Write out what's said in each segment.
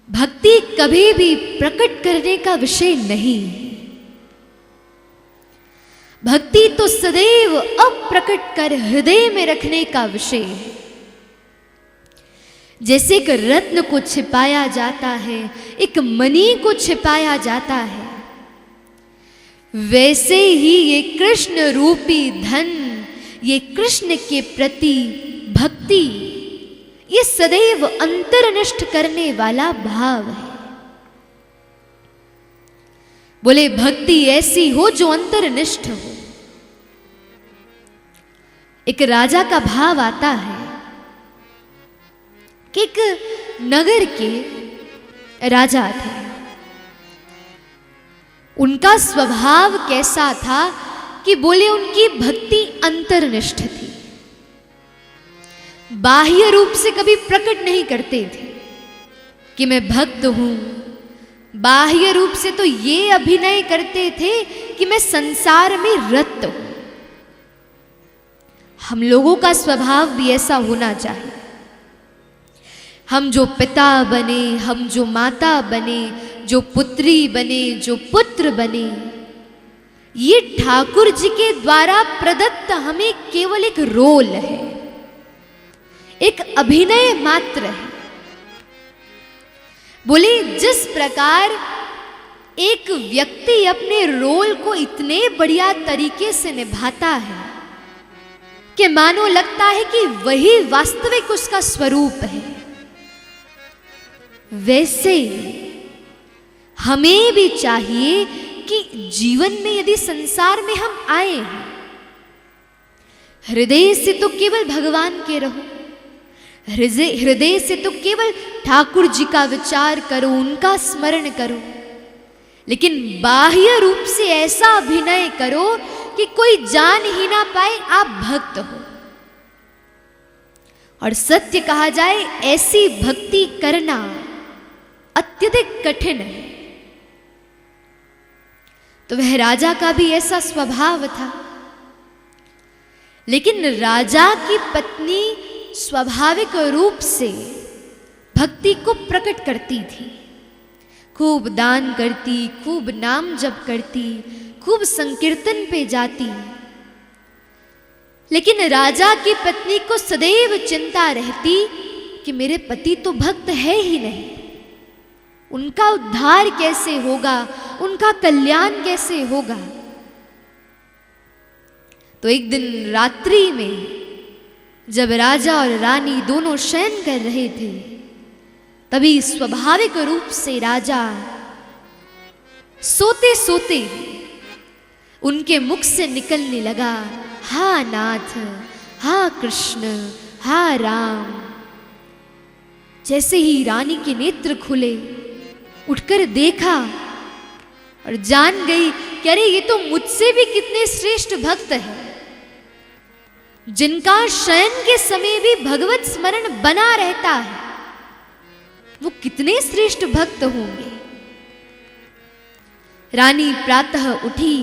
भक्ति कभी भी प्रकट करने का विषय नहीं। भक्ति तो सदैव अप्रकट कर हृदय में रखने का विषय है। जैसे एक रत्न को छिपाया जाता है, एक मणि को छिपाया जाता है, वैसे ही ये कृष्ण रूपी धन, ये कृष्ण के प्रति भक्ति, ये सदैव अंतर्निष्ठ करने वाला भाव है। बोले भक्ति ऐसी हो जो अंतर्निष्ठ हो। एक राजा का भाव आता है कि एक नगर के राजा थे। उनका स्वभाव कैसा था कि बोले उनकी भक्ति अंतर्निष्ठ थी। बाह्य रूप से कभी प्रकट नहीं करते थे कि मैं भक्त हूं। बाह्य रूप से तो ये अभिनय करते थे कि मैं संसार में रत हूं। हम लोगों का स्वभाव भी ऐसा होना चाहिए। हम जो पिता बने, हम जो माता बने, जो पुत्री बने, जो पुत्र बने, ये ठाकुर जी के द्वारा प्रदत्त हमें केवल एक रोल है, एक अभिनय मात्र है। बोले जिस प्रकार एक व्यक्ति अपने रोल को इतने बढ़िया तरीके से निभाता है कि मानो लगता है कि वही वास्तविक उसका स्वरूप है, वैसे हमें भी चाहिए कि जीवन में यदि संसार में हम आए हैं, हृदय से तो केवल भगवान के रहो, हृदय से तो केवल ठाकुर जी का विचार करो, उनका स्मरण करो, लेकिन बाह्य रूप से ऐसा अभिनय करो कि कोई जान ही ना पाए आप भक्त हो। और सत्य कहा जाए, ऐसी भक्ति करना अत्यधिक कठिन है। तो वह राजा का भी ऐसा स्वभाव था। लेकिन राजा की पत्नी स्वाभाविक रूप से भक्ति को प्रकट करती थी। खूब दान करती, खूब नाम जप करती, खूब संकीर्तन पे जाती। लेकिन राजा की पत्नी को सदैव चिंता रहती कि मेरे पति तो भक्त है ही नहीं, उनका उद्धार कैसे होगा, उनका कल्याण कैसे होगा। तो एक दिन रात्रि में जब राजा और रानी दोनों शयन कर रहे थे, तभी स्वाभाविक रूप से राजा सोते सोते उनके मुख से निकलने लगा, हा नाथ, हा कृष्ण, हा राम। जैसे ही रानी के नेत्र खुले, उठकर देखा और जान गई कि अरे ये तो मुझसे भी कितने श्रेष्ठ भक्त हैं, जिनका शयन के समय भी भगवत स्मरण बना रहता है, वो कितने श्रेष्ठ भक्त होंगे। रानी प्रातः उठी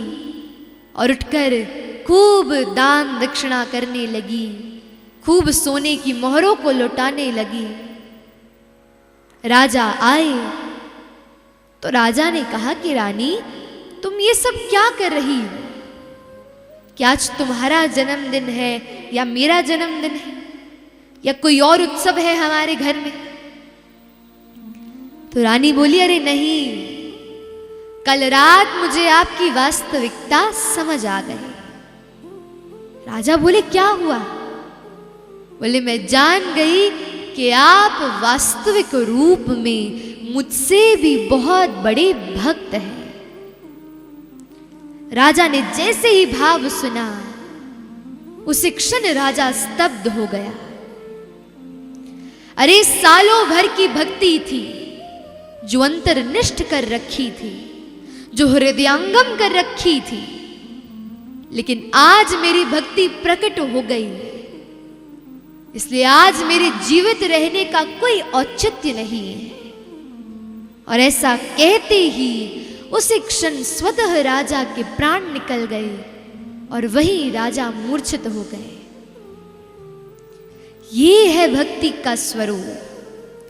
और उठकर खूब दान दक्षिणा करने लगी, खूब सोने की मोहरों को लौटाने लगी। राजा आए तो राजा ने कहा कि रानी, तुम ये सब क्या कर रही हो? क्या आज तुम्हारा जन्मदिन है या मेरा जन्मदिन है या कोई और उत्सव है हमारे घर में? तो रानी बोली, अरे नहीं, कल रात मुझे आपकी वास्तविकता समझ आ गई। राजा बोले, क्या हुआ? बोले, मैं जान गई कि आप वास्तविक रूप में मुझसे भी बहुत बड़े भक्त हैं। राजा ने जैसे ही भाव सुना, उसी क्षण राजा स्तब्ध हो गया। अरे सालों भर की भक्ति थी जो अंतर्निष्ठ कर रखी थी, जो हृदयंगम कर रखी थी, लेकिन आज मेरी भक्ति प्रकट हो गई, इसलिए आज मेरे जीवित रहने का कोई औचित्य नहीं है। और ऐसा कहते ही उसी क्षण स्वतः राजा के प्राण निकल गए और वही राजा मूर्छित हो गए। ये है भक्ति का स्वरूप।